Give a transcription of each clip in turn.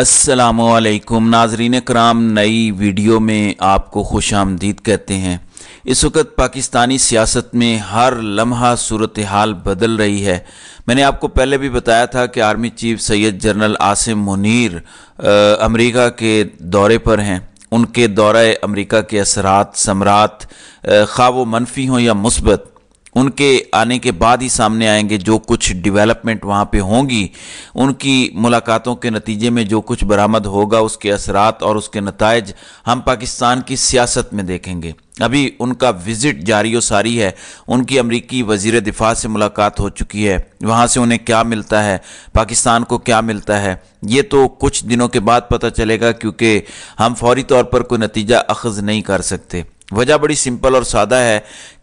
अस्सलामुअलैकुम नाजरीन कराम, नई वीडियो में आपको खुश आमदीद कहते हैं। इस वक्त पाकिस्तानी सियासत में हर लम्हा सूरत हाल बदल रही है। मैंने आपको पहले भी बताया था कि army chief Syed general Asim Munir America के दौरे पर हैं। उनके दौरे अमेरिका के असरात समरात खा वो मनफी हों या मुस्बत, उनके आने के बाद ही सामने आएंगे। जो कुछ डेवलपमेंट वहाँ पे होंगी, उनकी मुलाकातों के नतीजे में जो कुछ बरामद होगा, उसके असरात और उसके नताइज हम पाकिस्तान की सियासत में देखेंगे। अभी उनका विज़िट जारी व सारी है। उनकी अमरीकी वज़ीर दिफा से मुलाकात हो चुकी है। वहाँ से उन्हें क्या मिलता है, पाकिस्तान को क्या मिलता है, ये तो कुछ दिनों के बाद पता चलेगा, क्योंकि हम फौरी तौर पर कोई नतीजा अखज़ नहीं कर सकते। वजह बड़ी सिंपल और सादा है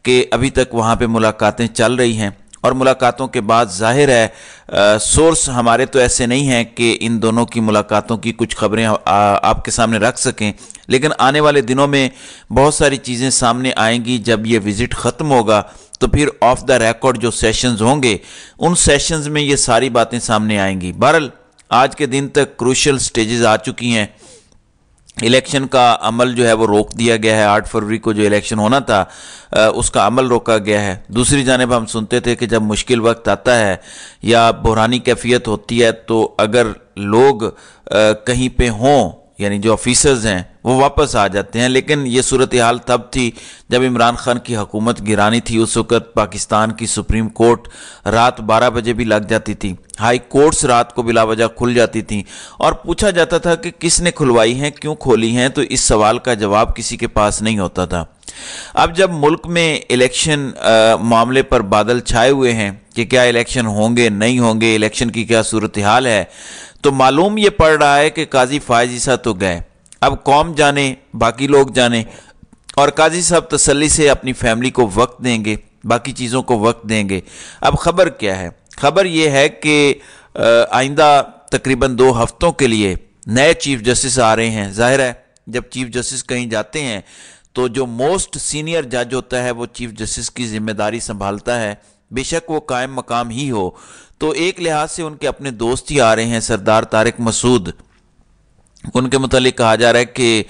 कि अभी तक वहाँ पे मुलाकातें चल रही हैं और मुलाकातों के बाद जाहिर है सोर्स हमारे तो ऐसे नहीं हैं कि इन दोनों की मुलाकातों की कुछ खबरें आपके सामने रख सकें, लेकिन आने वाले दिनों में बहुत सारी चीज़ें सामने आएंगी। जब ये विज़िट ख़त्म होगा तो फिर ऑफ द रिकॉर्ड जो सेशंस होंगे, उन सेशंस में ये सारी बातें सामने आएंगी। बहरहाल आज के दिन तक क्रूशल स्टेजेस आ चुकी हैं। इलेक्शन का अमल जो है वो रोक दिया गया है। 8 फरवरी को जो इलेक्शन होना था उसका अमल रोका गया है। दूसरी जानिब हम सुनते थे कि जब मुश्किल वक्त आता है या बुरहानी कैफियत होती है तो अगर लोग कहीं पे हों, यानी जो ऑफिसर्स हैं वो वापस आ जाते हैं। लेकिन ये सूरत हाल तब थी जब इमरान खान की हुकूमत गिरानी थी। उस वक़्त पाकिस्तान की सुप्रीम कोर्ट रात 12 बजे भी लग जाती थी, हाई कोर्ट्स रात को बिला वजह खुल जाती थी और पूछा जाता था कि किसने खुलवाई हैं, क्यों खोली हैं, तो इस सवाल का जवाब किसी के पास नहीं होता था। अब जब मुल्क में इलेक्शन मामले पर बादल छाए हुए हैं कि क्या इलेक्शन होंगे नहीं होंगे, इलेक्शन की क्या सूरत हाल है, तो मालूम ये पड़ रहा है कि काजी फायज ईसा तो गए। अब कौम जाने, बाकी लोग जाने, और काजी साहब तसल्ली से अपनी फैमिली को वक्त देंगे, बाकी चीज़ों को वक्त देंगे। अब खबर क्या है? खबर यह है कि आइंदा तकरीबन 2 हफ्तों के लिए नए चीफ जस्टिस आ रहे हैं। जाहिर है जब चीफ जस्टिस कहीं जाते हैं तो जो मोस्ट सीनियर जज होता है वो चीफ जस्टिस की जिम्मेदारी संभालता है, बेशक वो कायम मकाम ही हो। तो एक लिहाज से उनके अपने दोस्त ही आ रहे हैं, सरदार तारिक मसूद। उनके मुतालिक कहा जा रहा है कि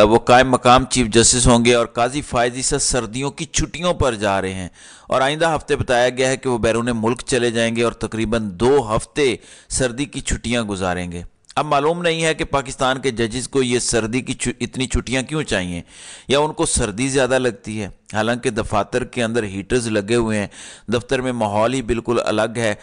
वो कायम मकाम चीफ जस्टिस होंगे और काजी फायज ईसा सर्दियों की छुट्टियों पर जा रहे हैं और आइंदा हफ्ते बताया गया है कि वो बैरून मुल्क चले जाएंगे और तकरीबन 2 हफ्ते सर्दी की छुट्टियां गुजारेंगे। अब मालूम नहीं है कि पाकिस्तान के जजेस को ये सर्दी की इतनी छुट्टियां क्यों चाहिए, या उनको सर्दी ज़्यादा लगती है। हालांकि दफातर के अंदर हीटर्स लगे हुए हैं, दफ्तर में माहौल ही बिल्कुल अलग है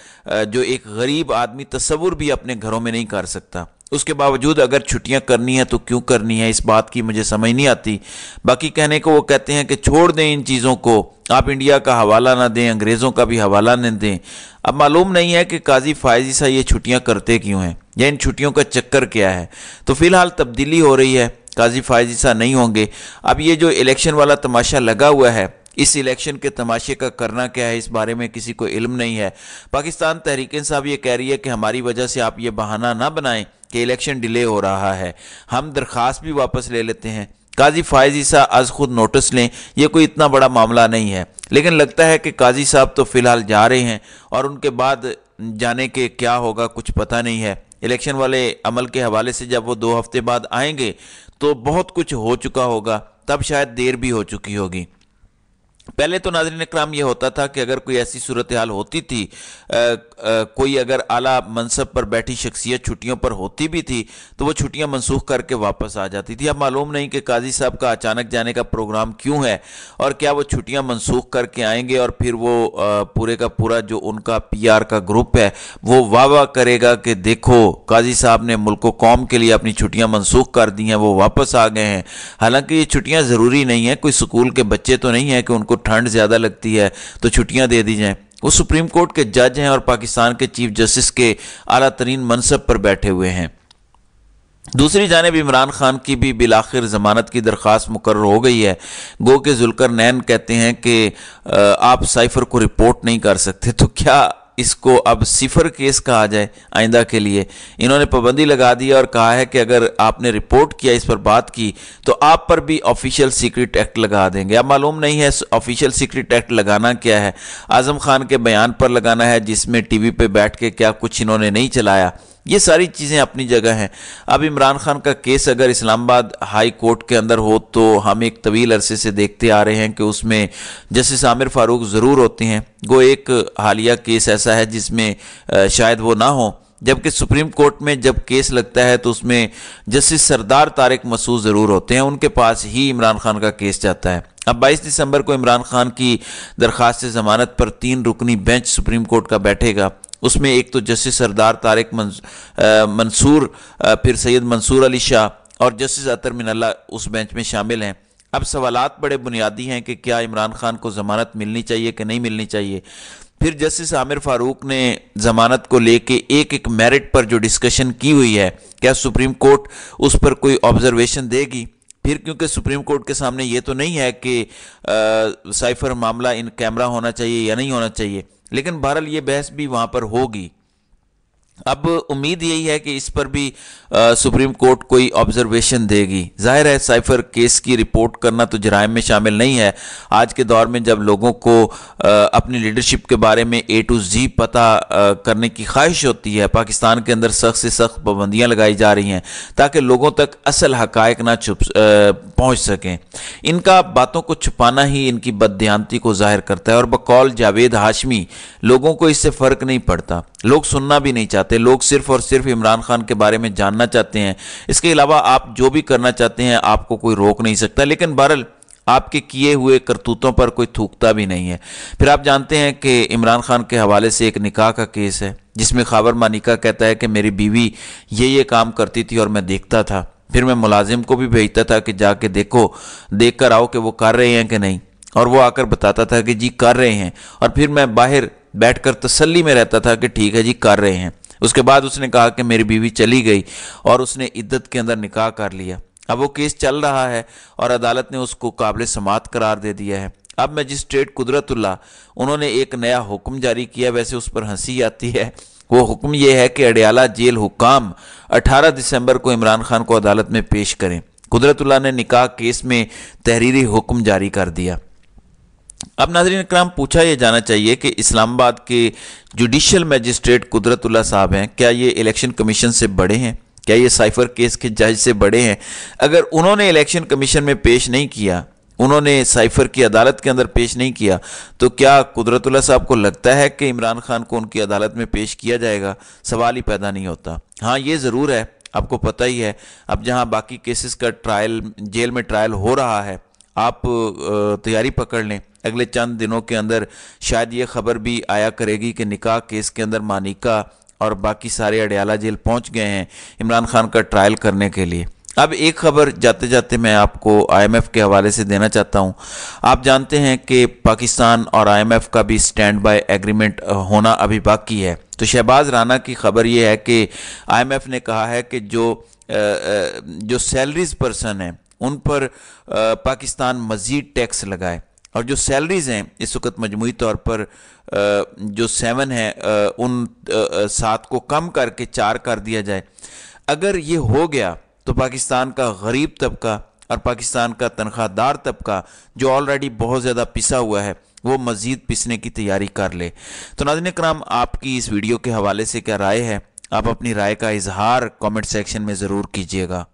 जो एक गरीब आदमी तस्वुर भी अपने घरों में नहीं कर सकता। उसके बावजूद अगर छुट्टियां करनी है तो क्यों करनी है, इस बात की मुझे समझ नहीं आती। बाकी कहने को वो कहते हैं कि छोड़ दें इन चीज़ों को, आप इंडिया का हवाला ना दें, अंग्रेज़ों का भी हवाला न दें। अब मालूम नहीं है कि काजी फायज ईसा ये छुट्टियां करते क्यों हैं या इन छुट्टियों का चक्कर क्या है। तो फिलहाल तब्दीली हो रही है, काजी फायज ईसा नहीं होंगे। अब ये जो इलेक्शन वाला तमाशा लगा हुआ है, इस इलेक्शन के तमाशे का करना क्या है, इस बारे में किसी को इल्म नहीं है। पाकिस्तान तहरीक इंसाफ ये कह रही है कि हमारी वजह से आप ये बहाना ना बनाएं कि इलेक्शन डिले हो रहा है, हम दरख्वास्त भी वापस ले लेते हैं। काजी फायज ईसा आज खुद नोटिस लें, ये कोई इतना बड़ा मामला नहीं है। लेकिन लगता है कि काजी साहब तो फिलहाल जा रहे हैं और उनके बाद जाने के क्या होगा कुछ पता नहीं है। इलेक्शन वाले अमल के हवाले से जब वो 2 हफ्ते बाद आएंगे तो बहुत कुछ हो चुका होगा, तब शायद देर भी हो चुकी होगी। पहले तो नाज़रीन इकराम ये होता था कि अगर कोई ऐसी सूरत हाल होती थी, कोई अगर आला मनसब पर बैठी शख्सियत छुट्टियों पर होती भी थी तो वो छुट्टियां मनसूख करके वापस आ जाती थी। अब मालूम नहीं कि काजी साहब का अचानक जाने का प्रोग्राम क्यों है और क्या वो छुट्टियां मनसूख करके आएंगे और फिर वो पूरे का पूरा जो उनका PR का ग्रुप है वो वाह करेगा कि देखो काजी साहब ने मुल्क कौम के लिए अपनी छुट्टियाँ मनसूख कर दी हैं, वो वापस आ गए हैं। हालांकि ये छुट्टियाँ ज़रूरी नहीं है, कोई स्कूल के बच्चे तो नहीं है कि उनको ठंड ज़्यादा लगती है तो छुट्टियां दे दी जाएं। वो सुप्रीम कोर्ट के जज हैं और पाकिस्तान के चीफ जस्टिस के आला तरीन मनसब पर बैठे हुए हैं। दूसरी जानिब इमरान खान की भी बिलाखिर जमानत की दरख्वास्त मुकर्रर हो गई है। गो के जुल्करनैन कहते हैं कि आप साइफर को रिपोर्ट नहीं कर सकते, तो क्या इसको अब सिफर केस कहा जाए आइंदा के लिए? इन्होंने पाबंदी लगा दी और कहा है कि अगर आपने रिपोर्ट किया, इस पर बात की, तो आप पर भी ऑफिशियल सीक्रेट एक्ट लगा देंगे। अब मालूम नहीं है ऑफिशियल सीक्रेट एक्ट लगाना क्या है। आजम खान के बयान पर लगाना है जिसमें टीवी पे बैठ के क्या कुछ इन्होंने नहीं चलाया, یہ ساری چیزیں اپنی جگہ ہیں۔ اب عمران خان کا کیس اگر اسلام آباد ہائی کورٹ کے اندر ہو تو ہم ایک طویل عرصے سے دیکھتے آ رہے ہیں کہ اس میں جسٹس عامر فاروق ضرور ہوتے ہیں، گو ایک حالیہ کیس ایسا ہے جس میں شاید وہ نہ ہو، جبکہ سپریم کورٹ میں جب کیس لگتا ہے تو اس میں جسٹس سردار طارق مسعود ضرور ہوتے ہیں، ان کے پاس ہی عمران خان کا کیس جاتا ہے۔ اب 22 دسمبر کو عمران خان کی درخواست ضمانت پر 3 رکنی بینچ سپریم کورٹ کا بیٹھے گا۔ اس میں ایک تو جسٹس سردار طارق منصور، پھر سید منصور علی شاہ اور جسٹس اطہر من اللہ اس بینچ میں شامل ہیں۔ اب سوالات بڑے بنیادی ہیں کہ کیا عمران خان کو ضمانت ملنی چاہیے کہ نہیں ملنی چاہیے۔ پھر جسٹس عامر فاروق نے ضمانت کو لے کے ایک میرٹ پر جو ڈسکشن کی ہوئی ہے، کیا سپریم کورٹ اس پر کوئی آبزرویشن دے گی؟ پھر کیونکہ سپریم کورٹ کے سامنے یہ تو نہیں ہے کہ سائفر معاملہ ان کیمرہ ہونا چاہیے یا نہیں ہونا چاہیے، لیکن بہرحال یہ بحث بھی وہاں پر ہوگی۔ اب امید یہی ہے کہ اس پر بھی سپریم کورٹ کوئی آبزرویشن دے گی۔ ظاہر ہے سائفر کیس کی رپورٹ کرنا تو جرائم میں شامل نہیں ہے۔ آج کے دور میں جب لوگوں کو اپنی لیڈرشپ کے بارے میں A to Z پتہ کرنے کی خواہش ہوتی ہے، پاکستان کے اندر سخت سے سخت پابندیاں لگائی جا رہی ہیں تاکہ لوگوں تک اصل حقائق نہ پہنچ سکیں۔ ان کا باتوں کو چھپانا ہی ان کی بددیانتی کو ظاہر کرتا ہے، اور بقول جاوید ہاشمی لوگوں کو اس سے فرق نہیں پڑتا، لوگ سننا بھی نہیں چاہتے، لوگ صرف اور صرف عمران خان کے بارے میں جاننا چاہتے ہیں۔ اس کے علاوہ آپ جو بھی کرنا چاہتے ہیں آپ کو کوئی روک نہیں سکتا، لیکن بہرحال آپ کے کیے ہوئے کرتوتوں پر کوئی تھوکتا بھی نہیں ہے۔ پھر آپ جانتے ہیں کہ عمران خان کے حوالے سے ایک نکاح کا کیس ہے جس میں خاور مانیکا کہتا ہے کہ میری بیوی یہ کام کرتی تھی اور میں دیکھتا تھا، پھر میں ملازم کو بھی بھیجتا تھا کہ جا کے دیکھ کر آؤ کہ وہ کر رہے ہیں کہ نہیں، اور وہ آ کر بتاتا تھا کہ جی کر رہے ہیں، اور پھر میں باہر بیٹھ کر تسلی میں رہتا تھا کہ ٹھیک ہے جی کر رہے ہیں۔ اس کے بعد اس نے کہا کہ میری بیوی چلی گئی اور اس نے عدت کے اندر نکاح کر لیا۔ اب وہ کیس چل رہا ہے اور عدالت نے اس کو قابل سماعت قرار دے دیا ہے۔ اب مجسٹریٹ قدرت اللہ انہوں نے ایک نیا حکم جاری کیا، ویسے اس پر ہنسی آتی ہے۔ وہ حکم یہ ہے کہ اڈیالہ جیل حکام 18 دسمبر کو عمران خان کو عدالت میں پیش کریں۔ قدرت اللہ نے نکاح کیس میں تحریری حکم جاری کر دیا۔ اب ناظرین اکرام، پوچھا یہ جانا چاہیے کہ اسلام آباد کے جوڈیشل میجسٹریٹ قدرت اللہ صاحب ہیں، کیا یہ الیکشن کمیشن سے بڑے ہیں؟ کیا یہ سائفر کیس کے جج سے بڑے ہیں؟ اگر انہوں نے الیکشن کمیشن میں پیش نہیں کیا، انہوں نے سائفر کی عدالت کے اندر پیش نہیں کیا، تو کیا قدرت اللہ صاحب کو لگتا ہے کہ عمران خان کو ان کی عدالت میں پیش کیا جائے گا؟ سوال ہی پیدا نہیں ہوتا۔ ہاں یہ ضرور ہے، آپ کو پتہ ہی ہے، اب جہاں باقی کیسز کا ٹرائل، جیل میں ٹرائل ہو رہا ہے، آپ تیاری پکڑ لیں، اگلے چند دنوں کے اندر شاید یہ خبر بھی آیا کرے گی کہ نکاح کیس کے اندر مانیکا اور باقی سارے اڈیالہ جیل پہنچ گئے ہیں عمران خان کا ٹرائل کرنے کے لیے۔ اب ایک خبر جاتے جاتے میں آپ کو IMF کے حوالے سے دینا چاہتا ہوں۔ آپ جانتے ہیں کہ پاکستان اور IMF کا بھی سٹینڈ بائی ایگریمنٹ ہونا ابھی باقی ہے، تو شہباز رانا کی خبر یہ ہے کہ IMF نے کہا ہے کہ جو سیلریز پرسن ہیں ان پر پاکستان مزید ٹیکس لگائے، اور جو سیلریز ہیں اس وقت مجموعی طور پر جو 7 ہیں ان 7 کو کم کر کے 4 کر دیا جائے۔ اگر یہ ہو گیا تو پاکستان کا غریب طبقہ اور پاکستان کا تنخواہ دار طبقہ جو آلریڈی بہت زیادہ پسا ہوا ہے وہ مزید پسنے کی تیاری کر لے۔ تو ناظرین کرام، آپ کی اس ویڈیو کے حوالے سے کیا رائے ہے؟ آپ اپنی رائے کا اظہار کامنٹ سیکشن میں ضرور کیجیے گا۔